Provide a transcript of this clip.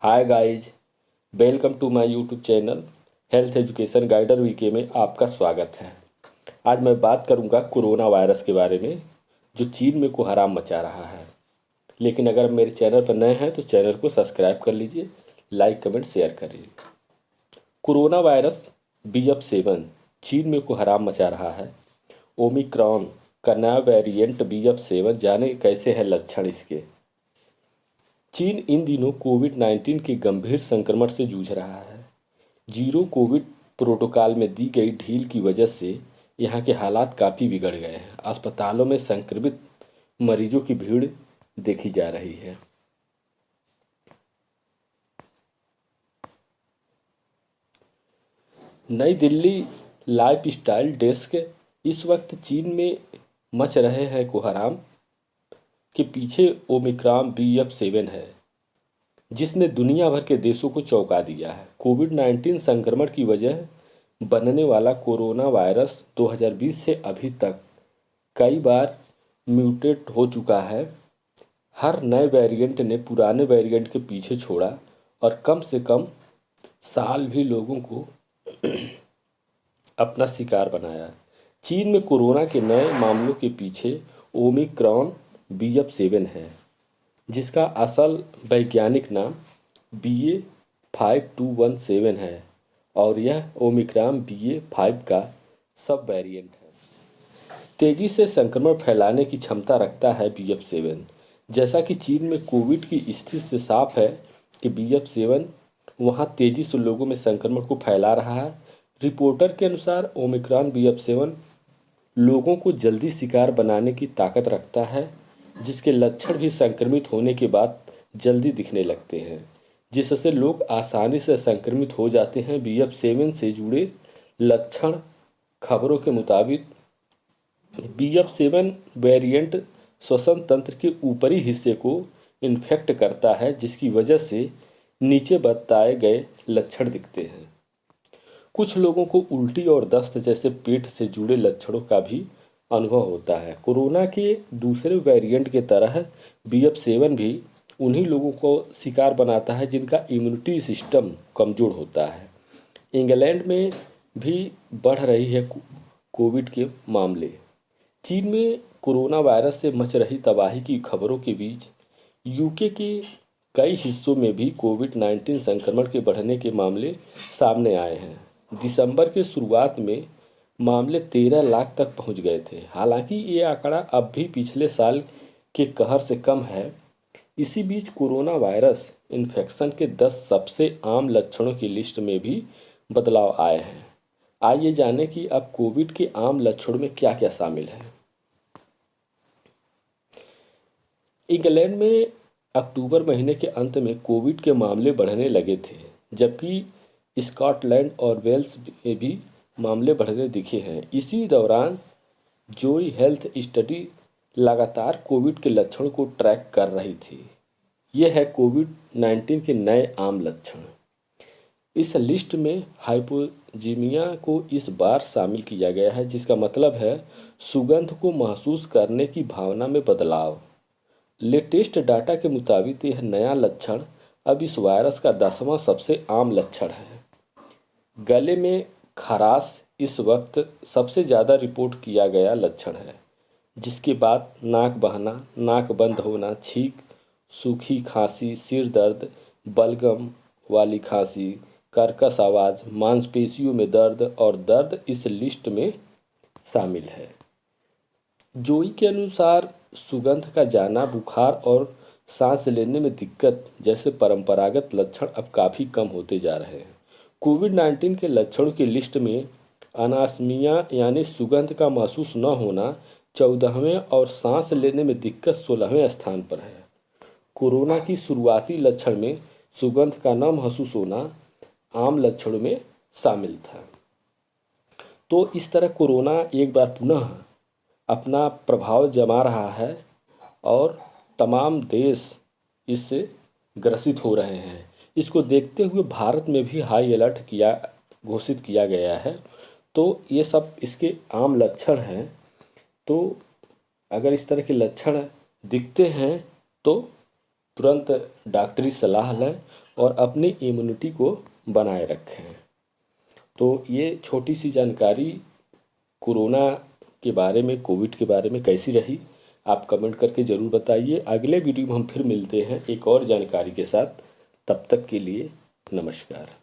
Hi guys, welcome to my YouTube channel health education guider VK में आपका स्वागत है। आज मैं बात करूंगा कोरोना वायरस के बारे में जो चीन में कोहराम मचा रहा है। लेकिन अगर मेरे चैनल पर नए हैं तो चैनल को सब्सक्राइब कर लीजिए, लाइक कमेंट शेयर करिए। कोरोना वायरस BF7 चीन में कोहराम मचा रहा है। ओमिक्रॉन का नया वेरिएंट BF7 जाने कैसे है लक्षण इसके। चीन इन दिनों कोविड-19 के गंभीर संक्रमण से जूझ रहा है। जीरो कोविड प्रोटोकॉल में दी गई ढील की वजह से यहाँ के हालात काफ़ी बिगड़ गए हैं। अस्पतालों में संक्रमित मरीजों की भीड़ देखी जा रही है। नई दिल्ली लाइफस्टाइल डेस्क। इस वक्त चीन में मच रहे हैं कोहराम के पीछे ओमिक्रॉन BF7 है, जिसने दुनिया भर के देशों को चौंका दिया है। कोविड-19 संक्रमण की वजह बनने वाला कोरोना वायरस 2020 से अभी तक कई बार म्यूटेट हो चुका है। हर नए वेरिएंट ने पुराने वेरिएंट के पीछे छोड़ा और कम से कम साल भी लोगों को अपना शिकार बनाया। चीन में कोरोना के नए मामलों के पीछे ओमिक्रॉन BF7 है, जिसका असल वैज्ञानिक नाम BA5217 है और यह ओमिक्रॉन BA5 का सब वेरिएंट है। तेजी से संक्रमण फैलाने की क्षमता रखता है BF7। जैसा कि चीन में कोविड की स्थिति से साफ है कि BF7 वहां तेजी से लोगों में संक्रमण को फैला रहा है। रिपोर्टर के अनुसार ओमिक्रॉन BF7 लोगों को जल्दी शिकार बनाने की ताकत रखता है, जिसके लक्षण भी संक्रमित होने के बाद जल्दी दिखने लगते हैं, जिससे लोग आसानी से संक्रमित हो जाते हैं। BF7 से जुड़े लक्षण खबरों के मुताबिक BF7 वेरिएंट श्वसन तंत्र के ऊपरी हिस्से को इन्फेक्ट करता है, जिसकी वजह से नीचे बताए गए लक्षण दिखते हैं। कुछ लोगों को उल्टी और दस्त जैसे पेट से जुड़े लक्षणों का भी अनुभव होता है। कोरोना के दूसरे वेरिएंट के तरह BF7 भी उन्हीं लोगों को शिकार बनाता है जिनका इम्यूनिटी सिस्टम कमज़ोर होता है। इंग्लैंड में भी बढ़ रही है कोविड के मामले। चीन में कोरोना वायरस से मच रही तबाही की खबरों के बीच यूके के कई हिस्सों में भी कोविड-19 संक्रमण के बढ़ने के मामले सामने आए हैं। दिसंबर के शुरुआत में मामले 13 लाख तक पहुंच गए थे। हालांकि ये आंकड़ा अब भी पिछले साल के कहर से कम है। इसी बीच कोरोना वायरस इन्फेक्शन के 10 सबसे आम लक्षणों की लिस्ट में भी बदलाव आए हैं। आइए जानें कि अब कोविड के आम लक्षणों में क्या क्या शामिल है। इंग्लैंड में अक्टूबर महीने के अंत में कोविड के मामले बढ़ने लगे थे, जबकि स्कॉटलैंड और वेल्स में भी मामले बढ़ने दिखे हैं। इसी दौरान जोई हेल्थ स्टडी लगातार कोविड के लक्षणों को ट्रैक कर रही थी। यह है कोविड-19 के नए आम लक्षण। इस लिस्ट में हाइपोजीमिया को इस बार शामिल किया गया है, जिसका मतलब है सुगंध को महसूस करने की भावना में बदलाव। लेटेस्ट डाटा के मुताबिक यह नया लक्षण अब इस वायरस का 10वां सबसे आम लक्षण है। गले में खराश इस वक्त सबसे ज़्यादा रिपोर्ट किया गया लक्षण है, जिसके बाद नाक बहना, नाक बंद होना, छींक, सूखी खांसी, सिर दर्द, बलगम वाली खांसी, कर्कश आवाज़, मांसपेशियों में दर्द और दर्द इस लिस्ट में शामिल है। जोई के अनुसार सुगंध का जाना, बुखार और सांस लेने में दिक्कत जैसे परंपरागत लक्षण अब काफ़ी कम होते जा रहे हैं। कोविड-19 के लक्षणों की लिस्ट में अनास्मिया यानी सुगंध का महसूस न होना 14वें और सांस लेने में दिक्कत 16वें स्थान पर है। कोरोना की शुरुआती लक्षण में सुगंध का न महसूस होना आम लक्षणों में शामिल था। तो इस तरह कोरोना एक बार पुनः अपना प्रभाव जमा रहा है और तमाम देश इससे ग्रसित हो रहे हैं। इसको देखते हुए भारत में भी हाई अलर्ट घोषित किया गया है। तो ये सब इसके आम लक्षण हैं। तो अगर इस तरह के लक्षण दिखते हैं तो तुरंत डॉक्टरी सलाह लें और अपनी इम्यूनिटी को बनाए रखें। तो ये छोटी सी जानकारी कोरोना के बारे में, कोविड के बारे में कैसी रही, आप कमेंट करके ज़रूर बताइए। अगले वीडियो में हम फिर मिलते हैं एक और जानकारी के साथ। तब तक के लिए नमस्कार।